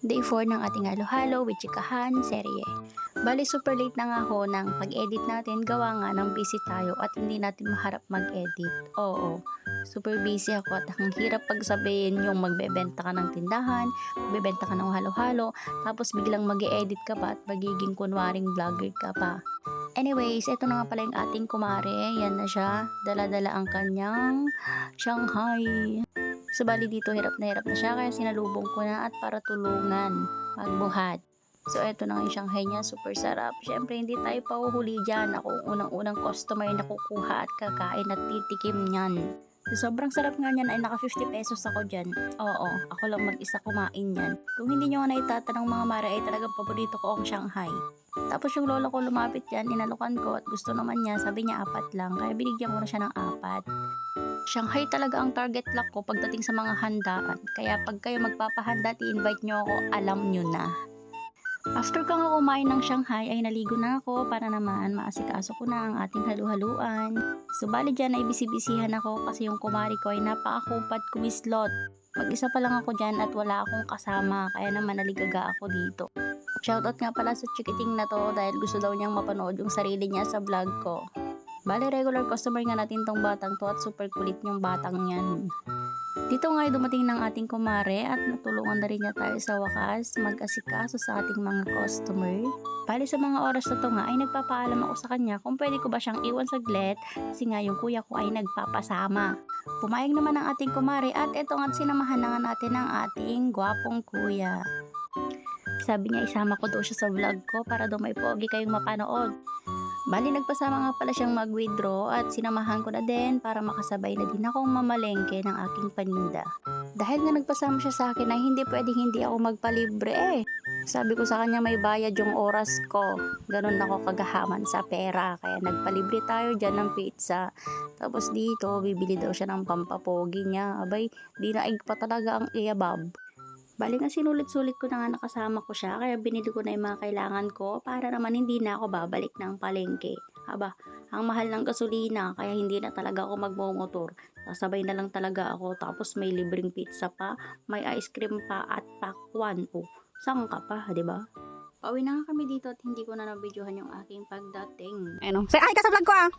Day 4 ng ating halo-halo with chikahan serye. Bali super late na nga ako ng pag-edit natin, gawa nga ng busy tayo at hindi natin maharap mag-edit. Oo, super busy ako at ang hirap pagsabihin yung magbebenta ka ng tindahan, magbebenta ka ng halo-halo, tapos biglang mag-edit ka pa at magiging kunwaring vlogger ka pa. Anyways, ito na nga pala yung ating kumare. Yan na siya. Dala-dala ang kanyang Shanghai. So, bali dito hirap na siya kaya sinalubong ko na at para tulungan magbuhat. So, eto na nga yung Shanghai niya. Super sarap. Syempre, hindi tayo pauhuli dyan. Ako unang-unang customer na kukuha at kakain at titikim niyan. So, sobrang sarap nga niyan ay naka 50 pesos ako dyan. Oo, ako lang mag-isa kumain yan. Kung hindi nyo nga naitatanong mga mare ay talagang paborito ko ang Shanghai. Tapos yung lola ko lumapit yan, inalukan ko at gusto naman niya, sabi niya 4 lang. Kaya binigyan ko na siya ng 4. Shanghai talaga ang target lock ko pagdating sa mga handaan. Kaya pag kayo magpapahanda, i-invite nyo ako, alam nyo na. After ko nga kumain ng Shanghai ay naligo na ako para naman maasikaso ko na ang ating halu-haluan. So bali dyan ay bisibisihan ako kasi yung kumari ko ay napakakupad kumislot. Mag-isa pa lang ako dyan at wala akong kasama kaya naman naligaga ako dito. Shoutout nga pala sa chikiting na to dahil gusto daw niyang mapanood yung sarili niya sa vlog ko. Bale, regular customer nga natin tong batang to at super kulit yung batang yan. Dito nga ay dumating ng ating kumare at natulungan na rin niya tayo sa wakas mag-asikaso sa ating mga customer. Bale, sa mga oras na to nga ay nagpapaalam ako sa kanya kung pwede ko ba siyang iwan saglit kasi nga yung kuya ko ay nagpapasama. Pumayag naman ang ating kumare at eto nga sinamahan na nga natin ang ating gwapong kuya. Sabi niya isama ko daw siya sa vlog ko para daw may pogi kayong mapanood. Bali nagpasama nga pala siyang mag-withdraw at sinamahan ko na din para makasabay na din akong mamalengke ng aking paninda. Dahil nga nagpasama siya sa akin ay hindi pwedeng hindi ako magpalibre eh. Sabi ko sa kanya may bayad yung oras ko. Ganun ako kagahaman sa pera. Kaya nagpalibre tayo dyan ng pizza. Tapos dito bibili daw siya ng pampapogi niya. Abay, di naig pa talaga ang iyabab. Bali nga sinulit-sulit ko na nga nakasama ko siya kaya binili ko na yung mga kailangan ko para naman hindi na ako babalik ng palengke. Aba, ang mahal ng gasolina kaya hindi na talaga ako magmomotor. Sasabay na lang talaga ako tapos may libreng pizza pa, may ice cream pa at pakwan. Oh, saan ka pa, di ba? Pauwi na nga kami dito at hindi ko na nabidyohan yung aking pagdating. Ano? Say ay ka sa vlog ko ah.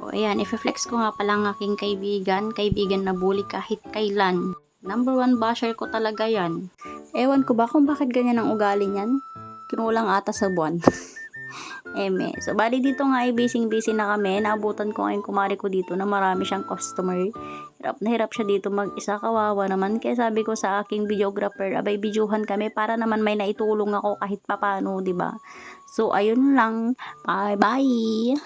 O ayan, i-flex ko nga pala ang aking kaibigan na bully kahit kailan. Number 1 basher ko talaga yan. Ewan ko ba kung bakit ganyan ang ugali niyan? Kinulang ata sa buwan. Eme. So, bali dito nga ay busy na kami. Naabutan ko ngayon kumari ko dito na marami siyang customer. Hirap na hirap siya dito mag-isa, kawawa naman. Kaya sabi ko sa aking videographer, abay bidyuhan kami para naman may naitulong ako kahit papano, 'di ba? So, ayun lang. Bye-bye!